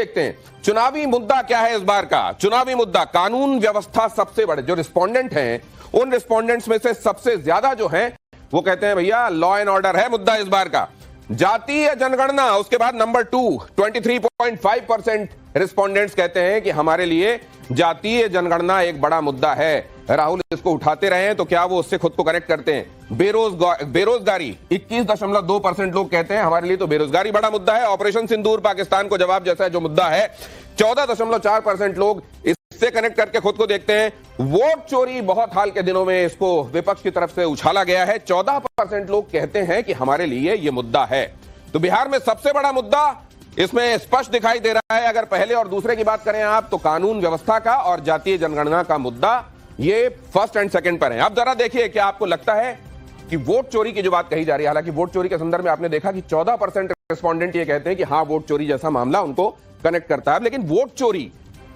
देखते हैं चुनावी मुद्दा क्या है इस बार का। चुनावी मुद्दा कानून व्यवस्था। सबसे बड़े जो रिस्पोंडेंट हैं उन रिस्पोंडेंट्स में से सबसे ज्यादा जो है वो कहते हैं भैया लॉ एंड ऑर्डर है मुद्दा इस बार का। जातीय जनगणना, उसके बाद नंबर 2 23.5% रिस्पोंडेंट्स कहते हैं कि हमारे लिए जातीय जनगणना एक बड़ा मुद्दा है। राहुल इसको उठाते रहे हैं तो क्या वो उससे खुद को कनेक्ट करते हैं। बेरोजगारी 21.2% लोग कहते हैं हमारे लिए तो बेरोजगारी बड़ा मुद्दा है। ऑपरेशन सिंदूर पाकिस्तान को जवाब जैसा जो मुद्दा है 14.4% लोग इससे कनेक्ट करके खुद को देखते हैं। वोट चोरी बहुत हाल के दिनों में इसको विपक्ष की तरफ से उछाला गया है। 14% लोग कहते हैं कि हमारे लिए यह मुद्दा है। तो बिहार में सबसे बड़ा मुद्दा इसमें स्पष्ट दिखाई दे रहा है। अगर पहले और दूसरे की बात करें आप तो कानून व्यवस्था का और जातीय जनगणना का मुद्दा ये फर्स्ट एंड सेकंड पर है। अब जरा देखिए क्या आपको लगता है कि वोट चोरी की जो बात कही जा रही है, हालांकि वोट चोरी के संदर्भ में आपने देखा कि 14% रिस्पोंडेंट ये कहते हैं कि हाँ वोट चोरी जैसा मामला उनको कनेक्ट करता है। लेकिन वोट चोरी,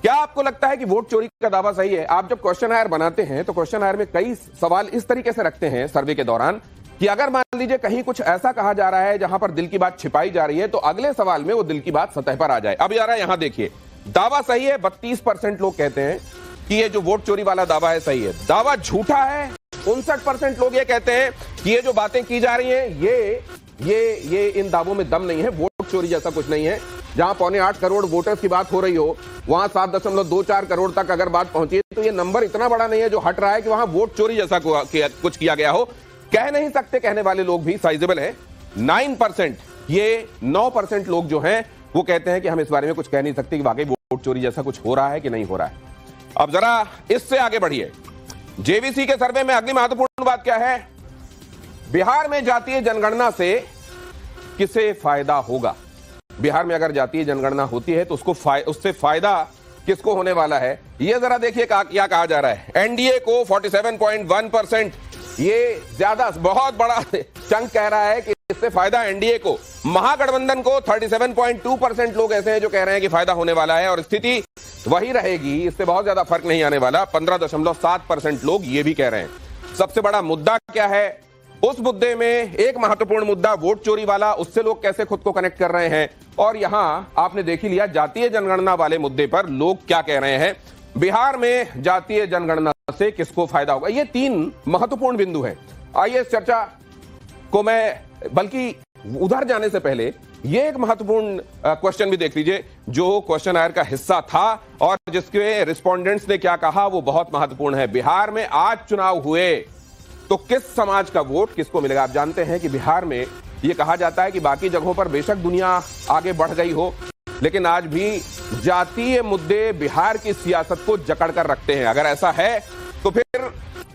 क्या आपको लगता है कि वोट चोरी का दावा सही है? आप जब क्वेश्चन बनाते हैं तो क्वेश्चन में कई सवाल इस तरीके से रखते हैं सर्वे के दौरान कि अगर मान लीजिए कहीं कुछ ऐसा कहा जा रहा है जहां पर दिल की बात छिपाई जा रही है तो अगले सवाल में वो दिल की बात सतह पर आ जाए। अब यार यहां देखिए दावा सही है, 32% लोग कहते हैं कि ये जो वोट चोरी वाला दावा है सही है। दावा झूठा है, 59% लोग ये कहते हैं कि ये जो बातें की जा रही हैं ये इन दावों में दम नहीं है, वोट चोरी जैसा कुछ नहीं है। जहां 7.25 करोड़ वोटर्स की बात हो रही हो वहां 7.24 करोड़ तक अगर बात पहुंची तो ये नंबर इतना बड़ा नहीं है जो हट रहा है कि वहां वोट चोरी जैसा कुछ किया गया हो। कह नहीं सकते कहने वाले लोग भी साइजेबल है 9%। ये 9% लोग जो हैं वो कहते हैं कि हम इस बारे में कुछ कह नहीं सकते कि वाकई वोट चोरी जैसा कुछ हो रहा है कि नहीं हो रहा है। अब जरा इससे आगे बढ़िए। जेवीसी के सर्वे में अगली महत्वपूर्ण बात क्या है? बिहार में जातीय जनगणना से किसे फायदा होगा? बिहार में अगर जातीय जनगणना होती है तो उससे फायदा किसको होने वाला है? यह जरा देखिए क्या कहा जा रहा है। एनडीए को 47.1%, ये ज्यादा बहुत बड़ा चंक कह रहा है कि इससे फायदा एनडीए को। महागठबंधन को 37.2% लोग ऐसे हैं जो कह रहे हैं कि फायदा होने वाला है और स्थिति वही रहेगी, इससे बहुत ज्यादा फर्क नहीं आने वाला। 15.7% लोग ये भी कह रहे हैं। सबसे बड़ा मुद्दा क्या है? उस मुद्दे में एक महत्वपूर्ण मुद्दा वोट चोरी वाला, उससे लोग कैसे खुद को कनेक्ट कर रहे हैं। और यहां आपने देख ही लिया जातीय जनगणना वाले मुद्दे पर लोग क्या कह रहे हैं। बिहार में जातीय जनगणना से किसको फायदा होगा, ये 3 महत्वपूर्ण बिंदु हैं। आइए इस चर्चा को मैं बल्कि उधर जाने से पहले ये एक महत्वपूर्ण क्वेश्चन भी देख लीजिए जो क्वेश्चन आयर का हिस्सा था और जिसके रिस्पोंडेंट्स ने क्या कहा वो बहुत महत्वपूर्ण है। बिहार में आज चुनाव हुए तो किस समाज का वोट किसको मिलेगा? आप जानते हैं कि बिहार में यह कहा जाता है कि बाकी जगहों पर बेशक दुनिया आगे बढ़ गई हो लेकिन आज भी जातीय मुद्दे बिहार की सियासत को जकड़ कर रखते हैं। अगर ऐसा है तो फिर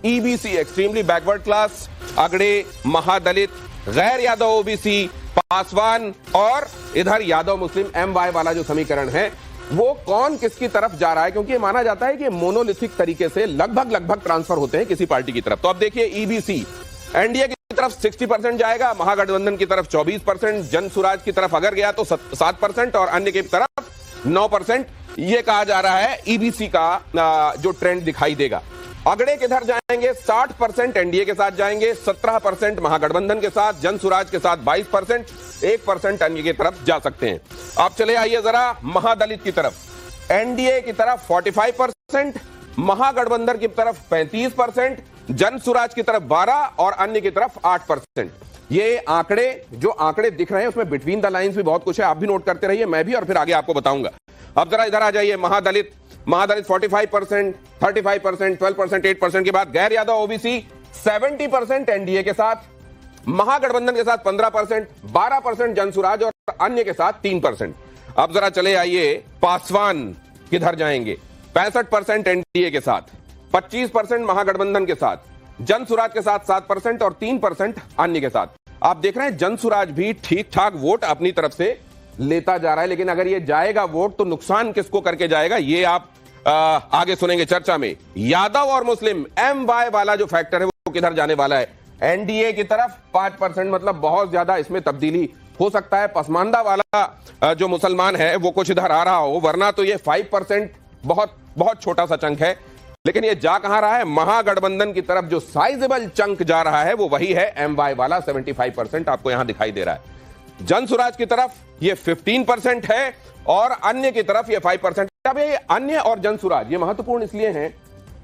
ईबीसी एक्सट्रीमली बैकवर्ड क्लास, अगड़े, महादलित, गैर यादव ओबीसी, पासवान और इधर यादव मुस्लिम MY वाला जो समीकरण है वो कौन किसकी तरफ जा रहा है, क्योंकि ये माना जाता है कि मोनोलिथिक तरीके से लगभग ट्रांसफर होते हैं किसी पार्टी की तरफ। तो अब देखिए ईबीसी एनडीए की तरफ 60% जाएगा, महागठबंधन की तरफ 24%, जन सुराज की तरफ अगर गया तो 7% और अन्य की तरफ 9%। यह कहा जा रहा है ईबीसी का जो ट्रेंड दिखाई देगा। अगड़े किधर जाएंगे? 60% एनडीए के साथ जाएंगे, 17% महागठबंधन के साथ, जन सुराज के साथ 22%, 1% अन्य की तरफ जा सकते हैं। आप चले आइए जरा महादलित की तरफ। एनडीए की तरफ 45%, महागठबंधन की तरफ 35%, जन सुराज की तरफ 12% और अन्य की तरफ 8%। ये आंकड़े दिख रहे हैं उसमें बिटवीन द लाइंस भी बहुत कुछ है, आप भी नोट करते रहिए, मैं भी, और फिर आगे आपको बताऊंगा। अब जरा इधर आ जाइए। महादलित 45%, 35%, 12%, 8% के बाद गैर यादव ओबीसी 70% एनडीए के साथ, महागठबंधन के साथ 15%, 12% जनसुराज और अन्य के साथ 3%। अब जरा चले आइए पासवान किधर जाएंगे? 65% एनडीए के साथ, 25% महागठबंधन के साथ, जनसुराज के साथ 7% और 3% अन्य के साथ। आप देख रहे हैं जनसुराज भी ठीक ठाक वोट अपनी तरफ से लेता जा रहा है, लेकिन अगर ये जाएगा वोट तो नुकसान किसको करके जाएगा ये आप आगे सुनेंगे चर्चा में। यादव और मुस्लिम MY वाला जो फैक्टर है वो किधर जाने वाला है? एनडीए की तरफ 5%, मतलब बहुत ज्यादा इसमें तब्दीली हो सकता है। पसमानदा वाला जो मुसलमान है वो कुछ इधर आ रहा हो, वरना तो ये 5% बहुत छोटा सा चंक है। लेकिन ये जा कहां रहा है? महागठबंधन की तरफ जो साइजेबल चंक जा रहा है वो वही है MY वाला 75% आपको यहां दिखाई दे रहा है। जन स्वराज की तरफ ये 15% है और अन्य की तरफ ये 5%। अब ये अन्य और जन स्वराज ये महत्वपूर्ण इसलिए हैं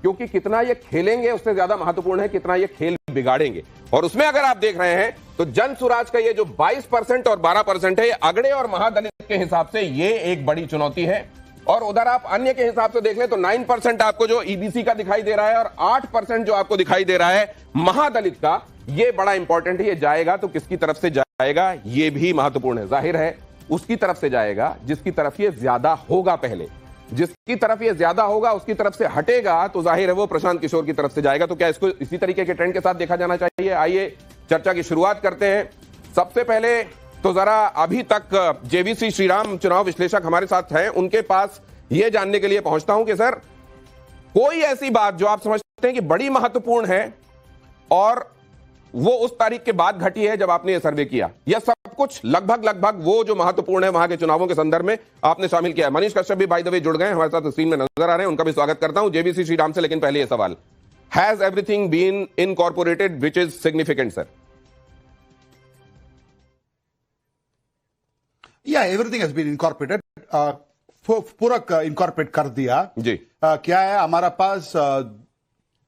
क्योंकि कितना ये खेलेंगे उससे ज्यादा महत्वपूर्ण है कितना ये खेल बिगाड़ेंगे। और उसमें अगर आप देख रहे हैं तो जन स्वराज का ये जो 22% और 12% है, ये अगड़े और महादलित के हिसाब से ये एक बड़ी चुनौती है। और उधर आप अन्य के हिसाब से देख लें तो 9% आपको जो ईबीसी का दिखाई दे रहा है और 8% जो आपको दिखाई दे रहा है महादलित का, ये बड़ा इंपॉर्टेंट है। ये जाएगा तो किसकी तरफ से जाएगा ये भी महत्वपूर्ण है। जाहिर है उसकी तरफ से जाएगा जिसकी तरफ ये ज्यादा होगा। पहले जिसकी तरफ ये ज्यादा होगा उसकी तरफ से हटेगा तो जाहिर है वो प्रशांत किशोर की तरफ से जाएगा। तो क्या इसको इसी तरीके के ट्रेंड के साथ देखा जाना चाहिए? आइए चर्चा की शुरुआत करते हैं। सबसे पहले तो जरा अभी तक जेवीसी श्रीराम चुनाव विश्लेषक हमारे साथ हैं, उनके पास यह जानने के लिए पहुंचता हूं कि सर कोई ऐसी बात जो आप समझते हैं कि बड़ी महत्वपूर्ण है और वो उस तारीख के बाद घटी है जब आपने ये सर्वे किया, या सब कुछ लगभग वो जो महत्वपूर्ण है वहां के चुनावों के संदर्भ में आपने शामिल किया है? मनीष कश्यप भी बाय द वे जुड़ गए हमारे साथ, स्क्रीन में नजर आ रहे हैं, उनका भी स्वागत करता हूं जेवीसी श्रीराम से। लेकिन पहले ये सवाल, has everything been incorporated which is significant sir? या एवरीथिंग हैज बीन इनकॉर्पोरेटेड, पूरा इनकॉर्पोरेट कर दिया जी। क्या है हमारा पास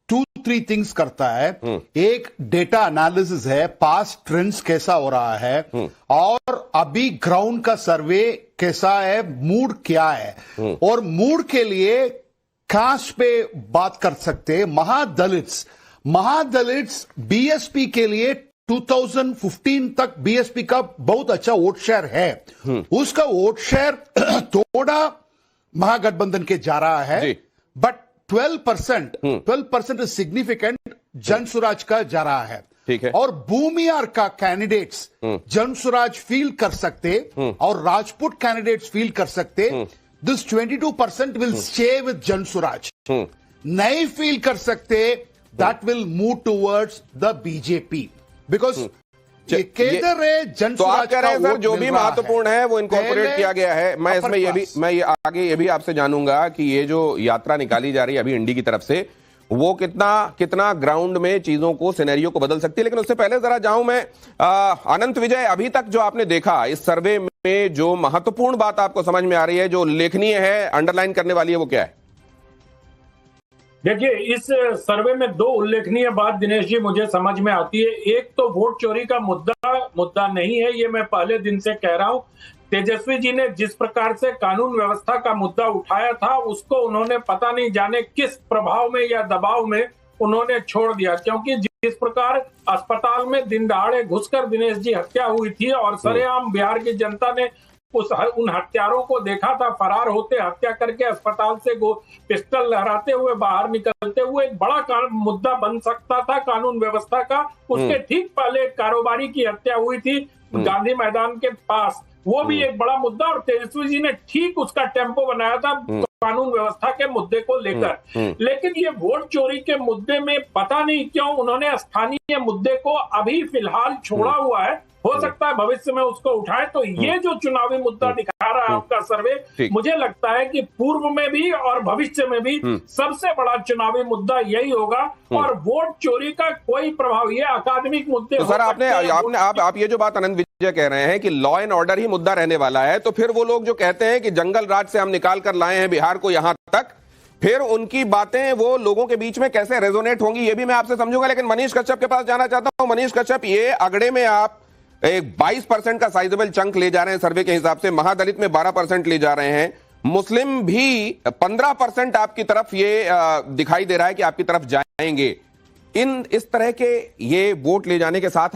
2-3 थिंग्स करता है। एक डेटा एनालिसिस है, पास्ट ट्रेंड्स कैसा हो रहा है और अभी ग्राउंड का सर्वे कैसा है, मूड क्या है। और मूड के लिए कास्ट पे बात कर सकते हैं। महादलित्स बीएसपी के लिए 2015 तक बीएसपी का बहुत अच्छा वोट शेयर है। उसका वोट शेयर थोड़ा महागठबंधन के जा रहा है, बट 12% इज सिग्निफिकेंट जन स्वराज का जा रहा है। ठीक है। और भूमियार का कैंडिडेट्स जन स्वराज फील कर सकते और राजपूत कैंडिडेट्स फील कर सकते। दिस 22% विल स्टे विद जन स्वराज। नहीं फील कर सकते, that will move towards the BJP because केंद्र है जन तो आप स्वराज कह रहे हैं का सर जो भी महत्वपूर्ण है वो इनकॉर्पोरेट किया गया है। मैं इसमें ये आगे ये भी आपसे जानूंगा कि ये जो यात्रा निकाली जा रही है अभी इंडी की तरफ से, वो कितना ग्राउंड में चीजों को, सिनेरियो को बदल सकती है। लेकिन उससे पहले जरा जाऊं मैं अनंत विजय, अभी तक जो आपने देखा इस सर्वे में जो महत्वपूर्ण बात आपको समझ में आ रही है, जो उल्लेखनीय है, अंडरलाइन करने वाली है, वो क्या है? देखिए, इस सर्वे में 2 उल्लेखनीय बात दिनेश जी मुझे समझ में आती है। एक तो वोट चोरी का मुद्दा नहीं है, ये मैं पहले दिन से कह रहा हूं। तेजस्वी जी ने जिस प्रकार से कानून व्यवस्था का मुद्दा उठाया था उसको उन्होंने पता नहीं जाने किस प्रभाव में या दबाव में उन्होंने छोड़ दिया, क्योंकि जिस प्रकार अस्पताल में दिन दहाड़े घुसकर दिनेश जी हत्या हुई थी और सरेआम बिहार की जनता ने उन हत्यारों को देखा था फरार होते, हत्या करके अस्पताल से पिस्टल लहराते हुए बाहर निकलते हुए, एक बड़ा मुद्दा बन सकता था कानून व्यवस्था का। उसके ठीक पहले एक कारोबारी की हत्या हुई थी गांधी मैदान के पास, वो भी एक बड़ा मुद्दा, और तेजस्वी जी ने ठीक उसका टेम्पो बनाया था कानून व्यवस्था के मुद्दे को लेकर। लेकिन ये वोट चोरी के मुद्दे में पता नहीं क्यों उन्होंने स्थानीय मुद्दे को अभी फिलहाल छोड़ा हुआ है। हो सकता है भविष्य में उसको उठाए। तो ये जो चुनावी मुद्दा दिखा रहा है आपका सर्वे, मुझे लगता है कि पूर्व में भी और भविष्य में भी सबसे बड़ा चुनावी मुद्दा यही होगा। और वोट चोरी का कोई प्रभाव, ये अकादमिक मुद्दे तो सर आप ये जो बात अनंत विजय कह रहे हैं कि लॉ एंड ऑर्डर ही मुद्दा रहने वाला है, तो फिर वो लोग जो कहते हैं कि जंगल राज से हम निकाल कर लाए हैं बिहार को यहां तक, फिर उनकी बातें वो लोगों के बीच में कैसे रेजोनेट होंगी, ये भी मैं आपसे समझूंगा। लेकिन मनीष कश्यप के पास जाना चाहता हूं। मनीष कश्यप, ये अगड़े में आप एक 22% का साइजेबल चंक ले जा रहे हैं सर्वे के हिसाब से, महादलित में 12% ले जा रहे हैं, मुस्लिम भी 15% आपकी तरफ ये दिखाई दे रहा है कि आपकी तरफ जाएंगे। इस तरह के ये वोट ले जाने के साथ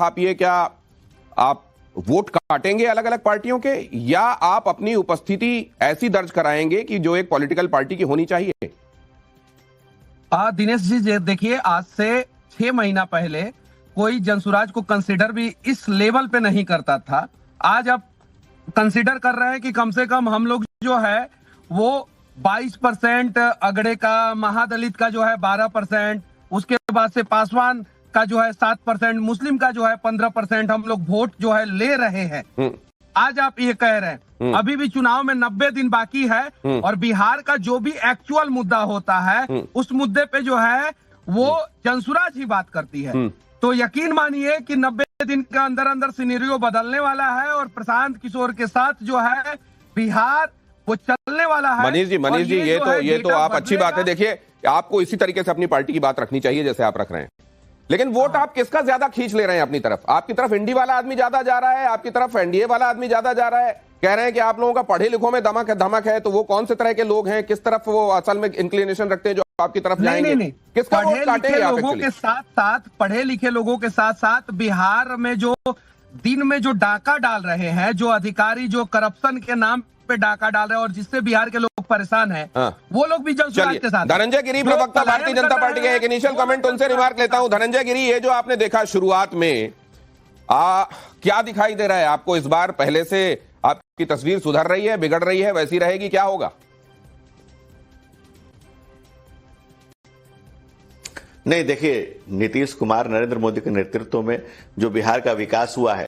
आप वोट काटेंगे अलग अलग पार्टियों के, या आप अपनी उपस्थिति ऐसी दर्ज कराएंगे कि जो एक पॉलिटिकल पार्टी की होनी चाहिए? दिनेश जी देखिए, आज से 6 महीना पहले कोई जनसुराज को कंसीडर भी इस लेवल पे नहीं करता था। आज आप कंसीडर कर रहे हैं कि कम से कम हम लोग जो है वो 22%, अगड़े का, महादलित का जो है 12%, उसके बाद से पासवान का जो है 7%, मुस्लिम का जो है 15% हम लोग वोट जो है ले रहे हैं। आज आप ये कह रहे हैं अभी भी चुनाव में 90 दिन बाकी है और बिहार का जो भी एक्चुअल मुद्दा होता है उस मुद्दे पे जो है वो जनसुराज ही बात करती है। तो यकीन मानिए कि 90 दिन के अंदर अंदर सिनेरियो बदलने वाला है और प्रशांत किशोर के साथ जो है बिहार वो चलने वाला है। मनीष जी ये तो आप अच्छी बात है। देखिए, आपको इसी तरीके से अपनी पार्टी की बात रखनी चाहिए जैसे आप रख रहे हैं, लेकिन वोट आप किसका ज्यादा खींच ले रहे हैं अपनी तरफ? आपकी तरफ इंडी वाला आदमी ज्यादा जा रहा है, आपकी तरफ एनडीए वाला आदमी ज्यादा जा रहा है? कह रहे हैं कि आप लोगों का पढ़े लिखों में धमक है, तो वो कौन से तरह के लोग हैं, किस तरफ वो असल में इंक्लिनेशन रखते हैं जो आपकी तरफ जाएंगे? नहीं। किसका वोट काटेंगे आप? लोगों के साथ साथ पढ़े लिखे लोगों के साथ साथ बिहार में जो दिन में जो डाका डाल रहे हैं, जो अधिकारी जो करप्शन के नाम पे डाका डाल रहे हैं और जिससे बिहार के लोग परेशान हैं, वो लोग भी जनसुराज के साथ। धनंजय गिरी, प्रवक्ता भारतीय जनता पार्टी के, एक इनिशियल कमेंट उनसे रिमार्क लेता हूं। धनंजय गिरी, ये जो आपने देखा शुरुआत में, क्या दिखाई दे रहा है आपको इस बार? पहले से आपकी तस्वीर सुधर रही है, बिगड़ रही है, वैसी रहेगी, क्या होगा? नहीं, देखिए, नीतीश कुमार नरेंद्र मोदी के नेतृत्व में जो बिहार का विकास हुआ है,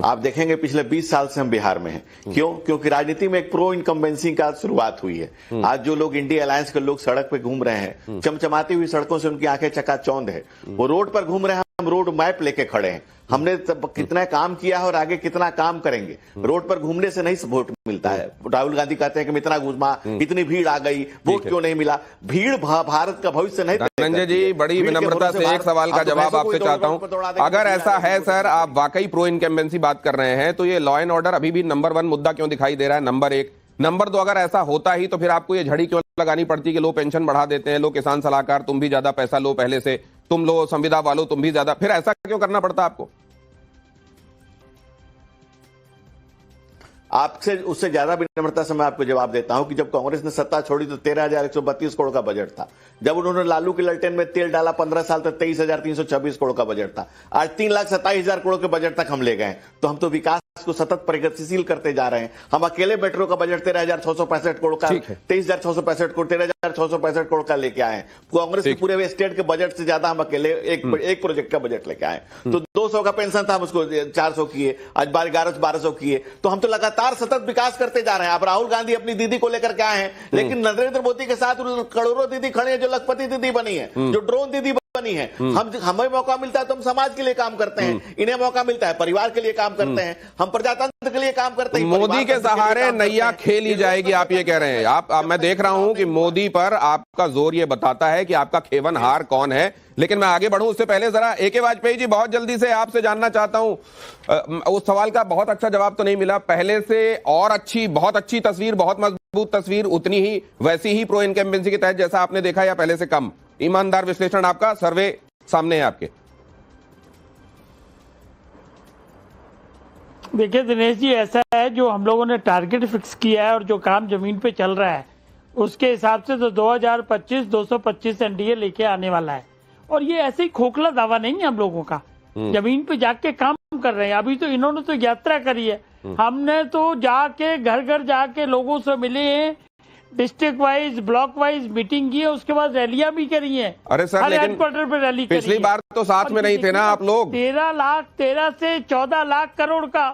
आप देखेंगे पिछले 20 साल से हम बिहार में हैं। क्यों? क्योंकि राजनीति में एक प्रो इनकम्बेंसी का शुरुआत हुई है। आज जो लोग इंडिया अलायंस के लोग सड़क पे घूम रहे हैं, चमचमाती हुई सड़कों से उनकी आंखें चकाचौंध है। वो रोड पर घूम रहे हैं, हम रोड मैप लेके खड़े हैं। हमने कितना काम किया है और आगे कितना काम करेंगे। रोड पर घूमने से नहीं वोट मिलता है। राहुल गांधी कहते हैं कि इतना घुमा, इतनी भीड़ आ गई, वोट क्यों नहीं मिला? भीड़ भारत का भविष्य नहीं। धनंजय जी, बड़ी विनम्रता से एक सवाल का जवाब आपसे चाहता हूं। अगर ऐसा है सर, आप वाकई प्रो इनकम्बेंसी बात कर रहे हैं, तो ये लॉ एंड ऑर्डर अभी भी नंबर 1 मुद्दा क्यों दिखाई दे रहा है? नंबर 1। नंबर 2, अगर ऐसा होता ही तो फिर आपको ये झड़ी क्यों लगानी पड़ती कि लो पेंशन बढ़ा देते हैं, लो किसान सलाहकार तुम भी ज्यादा पैसा लो पहले से, तुम लो संविदा वालों तुम भी ज्यादा, फिर ऐसा क्यों करना पड़ता आपको? आपसे उससे ज्यादा विनम्रता से मैं आपको जवाब देता हूं कि जब कांग्रेस ने सत्ता छोड़ी तो 13,132 करोड़ का बजट था। जब उन्होंने लालू के ललटेन में तेल डाला 15 साल तक 23,326 करोड़ का बजट था। आज 3,27,000 करोड़ के बजट तक हम ले गए। तो हम तो विकास को सतत प्रगतिशील करते जा रहे हैं। हम अकेले मेट्रो का बजट 13,665 करोड़ का, 23,665 करोड़, 13,665 करोड़ का लेके आए। कांग्रेस के पूरे स्टेट के बजट से ज्यादा हम अकेले एक प्रोजेक्ट का बजट लेके आए। तो 200 का पेंशन था, हम उसको 400 किए, आज 1100-1200 किए। तो हम तो लगातार सतत विकास करते जा रहे हैं। अब राहुल गांधी अपनी दीदी को लेकर के आए हैं, लेकिन नरेंद्र मोदी के साथ करोड़ों दीदी खड़े हैं, जो लखपति दीदी बनी है, जो ड्रोन दीदी बनी है। हमें मौका मिलता है तो हम समाज के लिए काम करते हैं, इन्हें मौका मिलता है परिवार के लिए काम करते हैं, हम प्रजातंत्र के लिए काम करते हैं। मोदी के सहारे नैया खेली जाएगी, आप ये कह रहे हैं? आप मैं देख रहा हूं कि मोदी पर आपका जोर ये बताता है कि आपका खेवनहार कौन है। लेकिन मैं आगे बढ़ूं उससे पहले जरा ए.के. वाजपेयी जी, बहुत जल्दी से आपसे जानना चाहता हूं, उस सवाल का बहुत अच्छा जवाब तो नहीं मिला। पहले से और अच्छी, बहुत अच्छी तस्वीर, बहुत मजबूत तस्वीर, उतनी ही वैसी ही प्रो इनकम्बेंसी के तहत जैसा आपने देखा, या पहले से कम? ईमानदार विश्लेषण आपका, सर्वे सामने है आपके। देखिए दिनेश जी, ऐसा है, जो हम लोगों ने टारगेट फिक्स किया है और जो काम जमीन पे चल रहा है उसके हिसाब से तो 2025 225 एनडीए लेके आने वाला है। और ये ऐसे ही खोखला दावा नहीं है हम लोगों का, जमीन पे जाके काम कर रहे हैं। अभी तो इन्होंने तो यात्रा करी है, हमने तो जाके घर घर जाके लोगों से मिले हैं, district wise block wise meeting की है, उसके बाद रैलियां भी करी है। अरे सर, लेकिन हेडक्वार्टर पे रैली पिछली बार तो साथ में नहीं थे ना आप लोग? 13 से 14 लाख करोड़ का।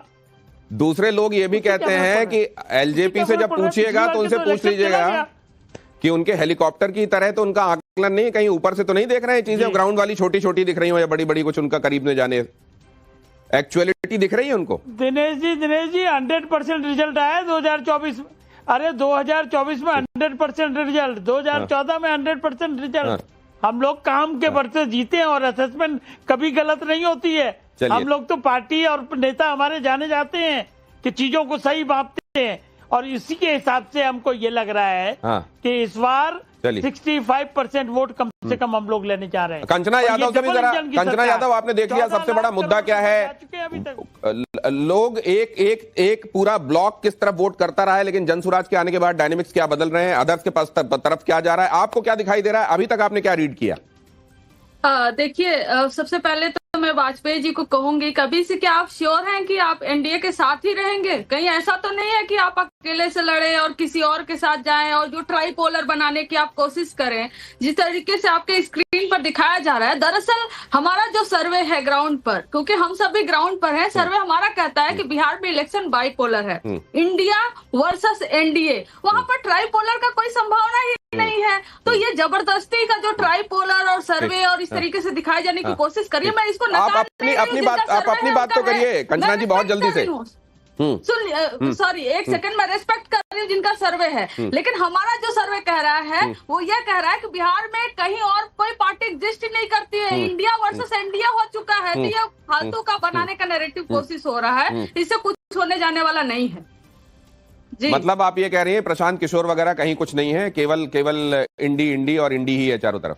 दूसरे लोग ये भी कहते हैं कि एलजेपी से जब पूछिएगा तो उनसे पूछ लीजिएगा कि उनके हेलीकॉप्टर की तरह तो उनका आकलन नहीं, कहीं ऊपर से तो नहीं देख रहे हैं चीजें, ग्राउंड वाली छोटी छोटी दिख रही हो या बड़ी बड़ी, कुछ उनका करीब न जाने एक्चुअलिटी दिख रही है उनको। दिनेश जी 100% रिजल्ट आया 2024 में। अरे 2024 में 100% रिजल्ट, 2014 में 100% रिजल्ट। हम लोग काम के बरसे जीते हैं और असेसमेंट कभी गलत नहीं होती है। हम लोग तो पार्टी और नेता हमारे जाने जाते हैं कि चीजों को सही मापते हैं, और इसी के हिसाब से हमको ये लग रहा है कि इस बार 65% वोट कम से कम हम लोग लेने जा रहे हैं। कंचना यादव से भी जरा, कंचना यादव, आपने देख लिया सबसे बड़ा मुद्दा क्या है? लोग एक पूरा ब्लॉक किस तरफ वोट करता रहा है, लेकिन जनसुराज के आने के बाद डायनेमिक्स क्या बदल रहे हैं, अदर्स के पास तरफ क्या जा रहा है, आपको क्या दिखाई दे रहा है? अभी तक आपने क्या रीड किया? देखिए, सबसे पहले तो मैं वाजपेयी जी को कहूंगी, कभी से क्या आप श्योर हैं कि आप एनडीए के साथ ही रहेंगे? कहीं ऐसा तो नहीं है कि आप अकेले से लड़े और किसी और के साथ जाएं और जो ट्राइपोलर बनाने की आप कोशिश करें? जिस तरीके से आपके स्क्रीन स्क्रीन पर दिखाया जा रहा है, दरअसल हमारा जो सर्वे है ग्राउंड पर, क्योंकि हम सब भी ग्राउंड पर हैं, सर्वे हमारा कहता है कि बिहार में इलेक्शन बाइपोलर है, इंडिया वर्सेस एनडीए। वहां पर ट्राइपोलर का कोई संभावना ही नहीं है। तो ये जबरदस्ती का जो ट्राइपोलर और सर्वे और इस तरीके से दिखाए जाने की कोशिश करिए, मैं इसको आप अपनी बात तो करिए कंचना जी, बहुत जल्दी से। सुन, सॉरी, एक सेकंड, मैं रेस्पेक्ट कर रही हूँ जिनका सर्वे है, लेकिन हमारा जो सर्वे कह रहा है वो ये कह रहा है कि बिहार में कहीं और कोई पार्टी एग्जिस्ट नहीं करती है, इंडिया वर्सेस इंडिया हो चुका है। तो ये फालतू का बनाने का नैरेटिव कोशिश हो रहा है, इससे कुछ होने जाने वाला नहीं है जी। मतलब आप ये कह रही हैं प्रशांत किशोर वगैरह कहीं कुछ नहीं है, केवल इंडी और इंडी ही है चारों तरफ?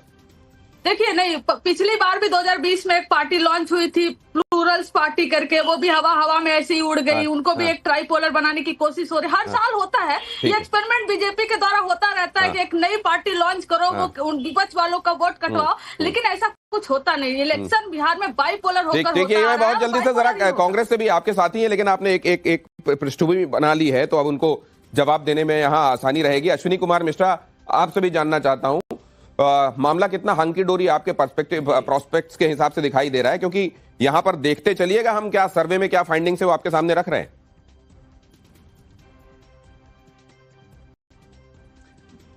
देखिए, नहीं, पिछली बार भी 2020 में एक पार्टी लॉन्च हुई थी, प्लूरल्स पार्टी करके, वो भी हवा में ऐसे ही उड़ गई। उनको भी एक ट्राइपोलर बनाने की कोशिश हो रही है, हर साल होता है ये एक्सपेरिमेंट, बीजेपी के द्वारा होता रहता है कि एक नई पार्टी लॉन्च करो, वो विपक्ष वालों का वोट कटवाओ, लेकिन ऐसा कुछ होता नहीं। इलेक्शन बिहार में बाइपोलर होकर देखिए, मैं बहुत जल्दी से जरा कांग्रेस से भी आपके साथी है, लेकिन आपने एक पृष्ठभूमि बना ली है तो अब उनको जवाब देने में यहाँ आसानी रहेगी। अश्विनी कुमार मिश्रा, आपसे भी जानना चाहता हूँ, मामला कितना हंकी डोरी आपके प्रोस्पेक्ट्स के हिसाब से दिखाई दे रहा है, क्योंकि यहां पर देखते चलिएगा हम क्या सर्वे में क्या फाइंडिंग्स है वो आपके सामने रख रहे हैं।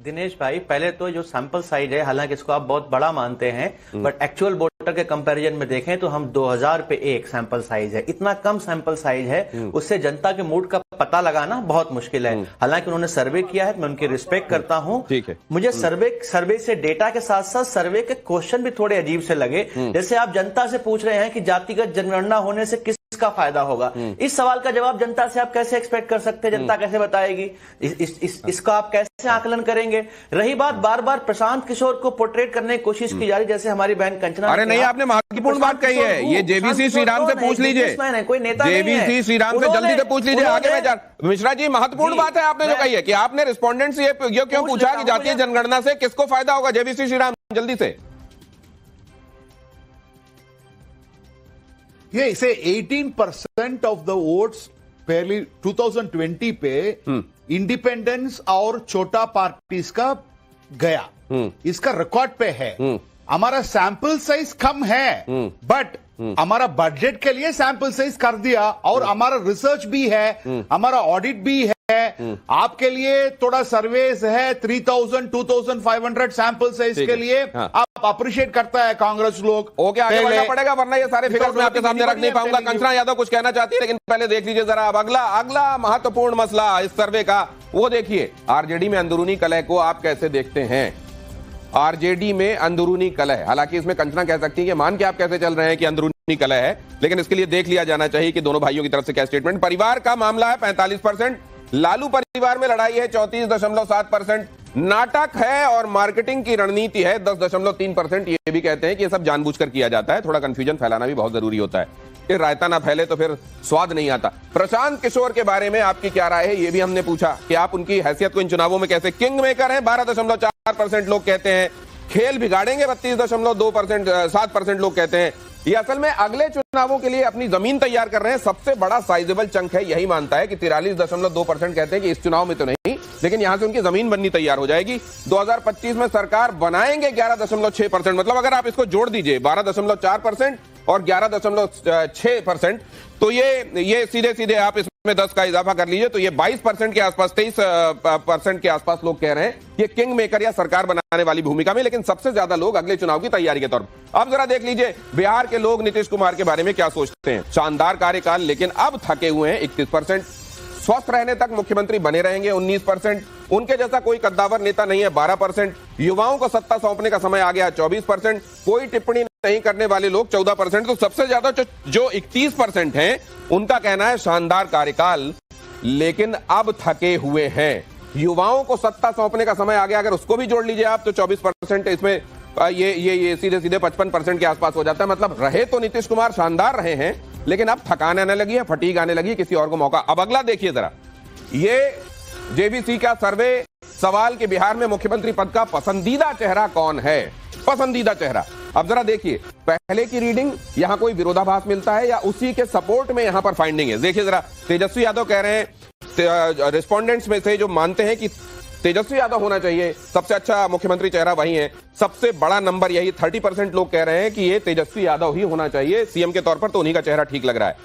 दिनेश भाई, पहले तो जो सैंपल साइज है, हालांकि इसको आप बहुत बड़ा मानते हैं, बट एक्चुअल वोटर के कंपैरिजन में देखें तो हम 2000 पे एक सैंपल साइज है, इतना कम सैंपल साइज है, उससे जनता के मूड का पता लगाना बहुत मुश्किल है। हालांकि उन्होंने सर्वे किया है, मैं उनकी रिस्पेक्ट करता हूं। ठीक है, मुझे सर्वे से डेटा के साथ साथ सर्वे के क्वेश्चन भी थोड़े अजीब से लगे। जैसे आप जनता से पूछ रहे हैं कि जातिगत जनगणना होने से किसका फायदा होगा, इस सवाल का जवाब जनता से आप कैसे एक्सपेक्ट कर सकते हैं? जनता कैसे बताएगी? इसका आप कैसे आकलन करेंगे? रही बात बार बार प्रशांत किशोर को पोर्ट्रेट करने की कोशिश की जा रही, जैसे हमारी बहन कंचना। अरे नहीं, आपने महत्वपूर्ण बात कही है, ये जेवीसी श्रीराम से पूछ लीजिए, कोई नेता जेवीसी श्रीराम से जल्दी से पूछ लीजिए। आगे मैं मिश्रा जी, महत्वपूर्ण बात है आपने जो कही है कि आपने रिस्पोंडेंट से ये क्यों पूछा कि जातीय जनगणना से किसको फायदा होगा? जेवीसी श्रीराम, जल्दी से। ये इसे 18% ऑफ द वोट्स पहले 2020 पे इंडिपेंडेंस और छोटा पार्टीज का गया, इसका रिकॉर्ड पे है। हमारा सैंपल साइज कम है, बट हमारा बजट के लिए सैंपल साइज कर दिया, और हमारा रिसर्च भी है, हमारा ऑडिट भी है। आपके लिए थोड़ा सर्वेस है, 3000 2500 सैंपल साइज के लिए आप अप्रिशिएट करता है कांग्रेस लोग। ओके, आगे बढ़ना पड़ेगा, वरना ये सारे फिगर्स मैं आपके सामने रख नहीं पाऊंगा। कंचना यादव कुछ कहना चाहती है, लेकिन पहले देख लीजिए जरा अब अगला महत्वपूर्ण मसला इस सर्वे का, वो देखिए आरजेडी में अंदरूनी कलह को आप कैसे देखते हैं? आरजेडी में अंदरूनी कलह, हालांकि इसमें कंचना कह सकती है कि मान के आप कैसे चल रहे हैं कि अंदरूनी कलह है, लेकिन इसके लिए देख लिया जाना चाहिए कि दोनों भाइयों की तरफ से क्या स्टेटमेंट। परिवार का मामला है 45%, लालू परिवार में लड़ाई है 34.7%, नाटक है और मार्केटिंग की रणनीति है 10.3%। ये भी कहते हैं कि ये सब जानबूझकर किया जाता है, थोड़ा कंफ्यूजन फैलाना भी बहुत जरूरी होता है कि रायता ना फैले तो फिर स्वाद नहीं आता। प्रशांत किशोर के बारे में आपकी क्या राय है, ये भी हमने पूछा कि आप उनकी हैसियत को इन चुनावों में कैसे, किंग मेकर है 12.4% लोग कहते हैं, खेल बिगाड़ेंगे 32.2%, 7% लोग कहते हैं। ये असल में अगले चुनावों के लिए अपनी जमीन तैयार कर रहे हैं। सबसे बड़ा साइजेबल चंक है, यही मानता है कि 43.2% कहते हैं कि इस चुनाव में तो नहीं, लेकिन यहां से उनकी जमीन बननी तैयार हो जाएगी। 2025 में सरकार बनाएंगे 11.6%, मतलब अगर आप इसको जोड़ दीजिए 12.4% और 11.6%, तो ये सीधे सीधे आप इसमें 10 का इजाफा कर लीजिए तो ये 22% के आसपास, 23% के आसपास लोग कह रहे हैं ये किंग मेकर या सरकार बनाने वाली भूमिका में, लेकिन सबसे ज्यादा लोग अगले चुनाव की तैयारी के तौर पर। अब जरा देख लीजिए बिहार के लोग नीतीश कुमार के बारे में क्या सोचते हैं। शानदार कार्यकाल, लेकिन अब थके हुए हैं 31%, स्वस्थ रहने तक मुख्यमंत्री बने रहेंगे 19%, उनके जैसा कोई कद्दावर नेता नहीं है 12%, युवाओं को सत्ता सौंपने का समय आ गया 24%, कोई टिप्पणी नहीं करने वाले लोग 14%, तो सबसे ज्यादा जो 31% हैं उनका कहना है शानदार कार्यकाल, लेकिन अब थके हुए हैं। युवाओं को सत्ता सौंपने का समय आ गया, अगर उसको भी जोड़ लीजिए आप तो 24%, इसमें ये सीधे सीधे 55% के आसपास हो जाता है। मतलब रहे तो नीतीश कुमार शानदार रहे हैं, लेकिन अब थकान आने लगी है, फटीग आने लगी है, किसी और को मौका। अब अगला देखिए जरा, ये जेवीसी का सर्वे, सवाल कि बिहार में मुख्यमंत्री पद का पसंदीदा चेहरा कौन है, पसंदीदा चेहरा। अब जरा देखिए पहले की रीडिंग, यहां कोई विरोधाभास मिलता है या उसी के सपोर्ट में यहां पर फाइंडिंग है। देखिए जरा, तेजस्वी यादव कह रहे हैं रिस्पोंडेंट्स में से जो मानते हैं कि तेजस्वी यादव होना चाहिए, सबसे अच्छा मुख्यमंत्री चेहरा वही है। सबसे बड़ा नंबर यही 30% लोग कह रहे हैं कि ये तेजस्वी यादव ही होना चाहिए सीएम के तौर पर, तो उन्हीं का चेहरा ठीक लग रहा है।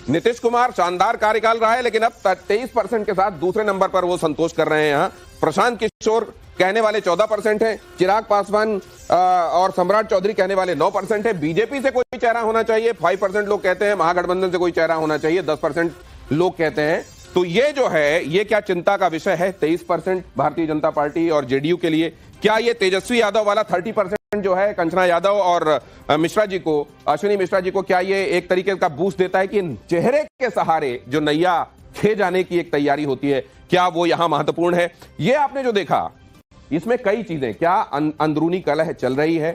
नीतीश कुमार शानदार कार्यकाल रहा है, लेकिन अब 23% के साथ दूसरे नंबर पर वो संतोष कर रहे हैं। यहाँ प्रशांत किशोर कहने वाले 14% हैं, चिराग पासवान और सम्राट चौधरी कहने वाले 9% है। बीजेपी से कोई चेहरा होना चाहिए 5% लोग कहते हैं, महागठबंधन से कोई चेहरा होना चाहिए 10% लोग कहते हैं। तो ये जो है, ये क्या चिंता का विषय है 23% भारतीय जनता पार्टी और जेडीयू के लिए? क्या ये तेजस्वी यादव वाला 30% जो है कंचना यादव और मिश्रा जी को, अश्विनी मिश्रा जी को, क्या ये एक तरीके का बूस्ट देता है कि चेहरे के सहारे जो नैया खे जाने की एक तैयारी होती है, क्या वो यहां महत्वपूर्ण है? ये आपने जो देखा, इसमें कई चीजें, क्या अंदरूनी कलह चल रही है,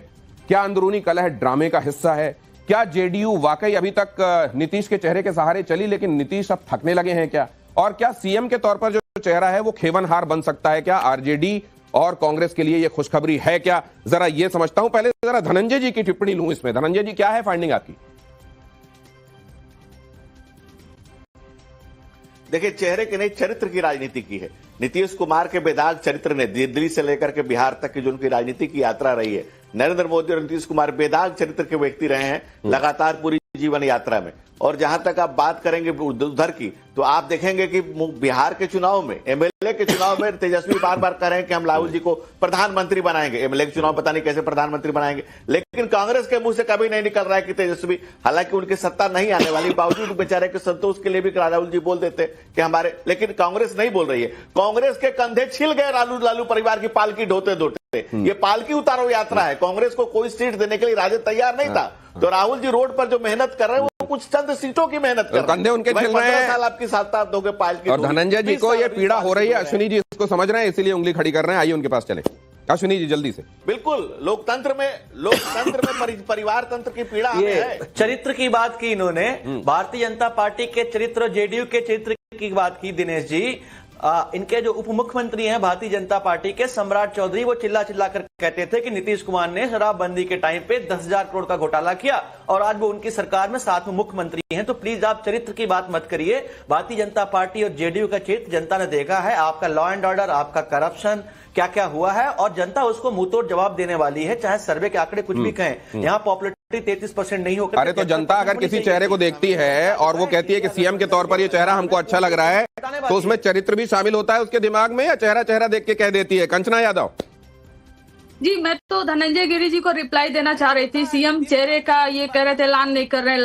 क्या अंदरूनी कलह ड्रामे का हिस्सा है, क्या जेडीयू वाकई अभी तक नीतीश के चेहरे के सहारे चली लेकिन नीतीश अब थकने लगे हैं क्या, और क्या सीएम के तौर पर जो चेहरा है वो खेवनहार बन सकता है क्या? आरजेडी और कांग्रेस के लिए ये खुशखबरी है क्या? जरा ये समझता हूं। पहले जरा धनंजय जी की टिप्पणी लूं इसमें। धनंजय जी, क्या है फाइंडिंग आपकी? देखिए, चेहरे की नहीं, चरित्र की राजनीति की है। नीतीश कुमार के बेदाग चरित्र ने दिल्ली से लेकर के बिहार तक की जो उनकी राजनीति की यात्रा रही है, नरेंद्र मोदी और नीतीश कुमार बेदाग चरित्र के व्यक्ति रहे हैं लगातार पूरी जीवन यात्रा में। और जहां तक आप बात करेंगे उधर की, तो आप देखेंगे कि बिहार के चुनाव में, एमएलए के चुनाव में तेजस्वी बार बार कह रहे हैं कि हम राहुल जी को प्रधानमंत्री बनाएंगे। एमएलए के चुनाव पता नहीं कैसे प्रधानमंत्री बनाएंगे, लेकिन कांग्रेस के मुंह से कभी नहीं निकल रहा है कि तेजस्वी, हालांकि उनकी सत्ता नहीं आने वाली, बावजूद बेचारे के संतोष के लिए भी राहुल जी बोल देते कि हमारे, लेकिन कांग्रेस नहीं बोल रही है। कांग्रेस के कंधे छिल गए लालू परिवार की पालकी ढोते ढोते। ये पालकी उतारो यात्रा है। कांग्रेस को कोई सीट देने के लिए राजद तैयार नहीं था, तो राहुल जी रोड पर जो मेहनत कर रहे हैं वो कुछ चंद सीटों की मेहनत कर रहे हैं। कंधे उनके छिल रहे हैं। साल आपकी साथ दोगे पालकी। और धनंजय जी को ये पीड़ा हो रही है, अश्विनी जी इसको समझ रहे हैं, इसीलिए उंगली खड़ी कर रहे हैं। आइए उनके पास चले, अश्विनी जी जल्दी से। बिल्कुल, लोकतंत्र में परिवार तंत्र की पीड़ा है। चरित्र की बात की इन्होंने, भारतीय जनता पार्टी के चरित्र, जेडीयू के चरित्र की बात की दिनेश जी। इनके जो उप मुख्यमंत्री हैं भारतीय जनता पार्टी के, सम्राट चौधरी, वो चिल्ला चिल्ला कर कहते थे कि नीतीश कुमार ने शराबबंदी के टाइम पे 10,000 करोड़ का घोटाला किया, और आज वो उनकी सरकार में साथ में मुख्यमंत्री हैं। तो प्लीज आप चरित्र की बात मत करिए। भारतीय जनता पार्टी और जेडीयू का चरित्र जनता ने देखा है, आपका लॉ एंड ऑर्डर, आपका करप्शन, क्या क्या हुआ है, और जनता उसको मुंहतोड़ जवाब देने वाली है, चाहे सर्वे के आंकड़े कुछ भी कहें। यहाँ पॉपुलरिटी 33% नहीं होकर, अरे तो जनता अगर किसी चेहरे को देखती है और वो कहती है कि सीएम के तौर पर ये चेहरा हमको अच्छा लग रहा है, तो उसमें चरित्र भी शामिल होता है उसके दिमाग में, या चेहरा चेहरा देख के कह देती है? कंचना यादव जी, मैं तो धनंजय गिरी जी को रिप्लाई देना चाह रही थी। सीएम चेहरे का ये कह रहे थे ऐलान नहीं कर रहे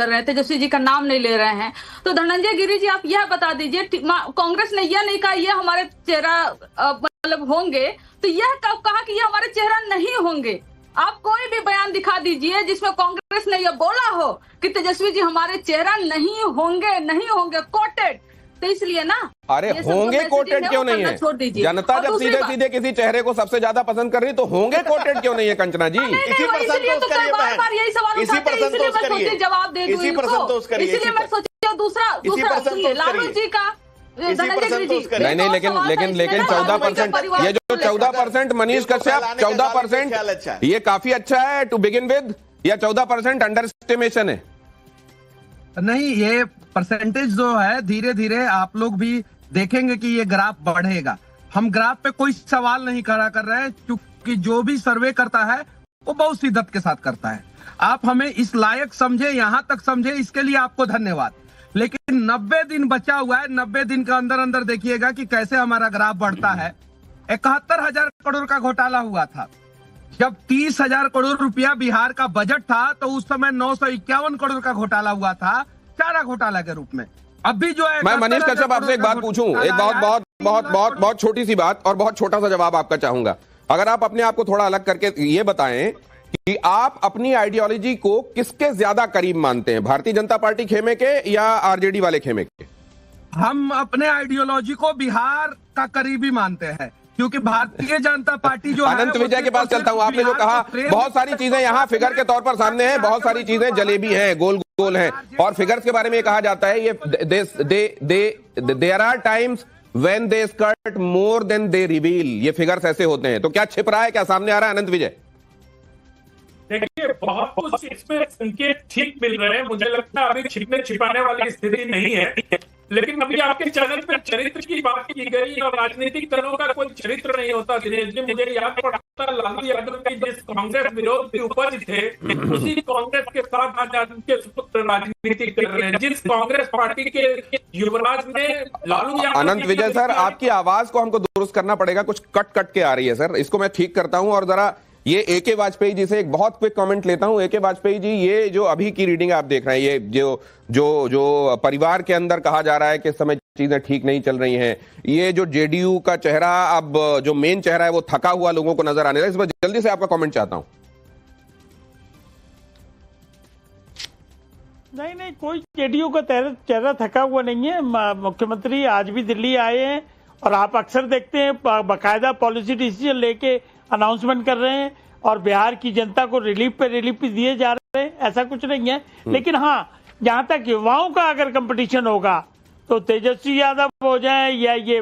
हैं, तेजस्वी जी का नाम नहीं ले रहे हैं। तो धनंजय गिरी जी, आप यह बता दीजिए, कांग्रेस ने यह नहीं कहा ये हमारे चेहरा मतलब होंगे, तो यह कब कहा कि ये हमारे चेहरा नहीं होंगे? आप कोई भी बयान दिखा दीजिए जिसमें कांग्रेस ने यह बोला हो कि तेजस्वी जी हमारे चेहरा नहीं होंगे कोटेड। तो इसलिए ना, अरे होंगे कोटेड क्यों नहीं है? जनता जब सीधे सीधे किसी चेहरे को सबसे ज्यादा पसंद कर रही, तो होंगे कोटेड क्यों नहीं है कंचना जी? इसी पर संतोष करिए, जवाब दे दूं इनको, इसलिए मैं सोचा दूसरा लालू जी का। नहीं, लेकिन 14%, ये जो 14% मनीष कश्यप 14%, ये काफी अच्छा है टू बिगिन विद, या 14% अंडर एस्टिमेशन है? नहीं, ये परसेंटेज जो है धीरे धीरे आप लोग भी देखेंगे कि ये ग्राफ बढ़ेगा। हम ग्राफ पे कोई सवाल नहीं खड़ा कर रहे हैं, क्योंकि जो भी सर्वे करता है वो बहुत शिद्दत के साथ करता है। आप हमें इस लायक समझे, यहां तक समझे, इसके लिए आपको धन्यवाद। लेकिन 90 दिन बचा हुआ है, 90 दिन के अंदर अंदर देखिएगा कि कैसे हमारा ग्राफ बढ़ता है। 71,000 करोड़ का घोटाला हुआ था। जब 30,000 करोड़ रुपया बिहार का बजट था, तो उस समय 951 करोड़ का घोटाला हुआ था, चारा घोटाला के रूप में। अभी जो है, मैं मनीष कश्यप आपसे एक बात पूछूं, एक बहुत छोटी सी बात और बहुत छोटा सा जवाब आपका चाहूंगा। अगर आप अपने आप को थोड़ा अलग करके ये बताएं कि आप अपनी आइडियोलॉजी को किसके ज्यादा करीब मानते हैं, भारतीय जनता पार्टी खेमे के या आरजेडी वाले खेमे के? हम अपने आइडियोलॉजी को बिहार का करीबी मानते हैं, क्योंकि भारतीय जनता पार्टी जो अनंत विजय के पास चलता हूं। आपने जो कहा, बहुत सारी चीजें यहाँ फिगर के तौर पर सामने हैं, बहुत सारी चीजें जलेबी हैं, गोल गोल हैं, और फिगर्स के बारे में कहा जाता है ये there are times when they skirt more than they reveal. ये फिगर्स ऐसे होते हैं। तो क्या छिप रहा है, क्या सामने आ रहा है अनंत विजय? देखिए, बहुत कुछ इसमें संकेत ठीक मिल रहे हैं। मुझे लगता है अभी छिपने छिपाने वाली स्थिति नहीं है। लेकिन अभी आपके चैनल पे चरित्र की बात की गई और राजनीतिक दलों का कोई चरित्र नहीं होता। दिनेश जी, मुझे याद पड़ता लालू यादव के जिस कांग्रेस विरोध के उपज थे, उसी कांग्रेस के साथ आज उनके पुत्र राजनीति कर रहे हैं। जिस कांग्रेस पार्टी के युवराज ने लालू यादव, अनंत विजय सर, आपकी आवाज को हमको दुरुस्त करना पड़ेगा, कुछ कट कट के आ रही है सर, इसको मैं ठीक करता हूं। और जरा ये एके वाजपेयी जी से एक बहुत क्विक कमेंट लेता हूं। एके वाजपेयी जी, ये जो अभी की रीडिंग आप देख रहे हैं, ये जो परिवार के अंदर कहा जा रहा है कि इस समय चीजें ठीक नहीं चल रही हैं, ये जो जेडीयू का चेहरा, अब जो मेन चेहरा है वो थका हुआ लोगों को नजर आने लगा, इस पर जल्दी से आपका कमेंट चाहता हूं। नहीं, कोई जेडीयू का चेहरा थका हुआ नहीं है। मुख्यमंत्री आज भी दिल्ली आए हैं और आप अक्सर देखते हैं बाकायदा पॉलिसी डिसीजन लेके अनाउंसमेंट कर रहे हैं और बिहार की जनता को रिलीफ पे दिए जा रहे हैं, ऐसा कुछ नहीं है। लेकिन हाँ, जहां तक युवाओं का अगर कंपटीशन होगा तो तेजस्वी यादव हो जाए या ये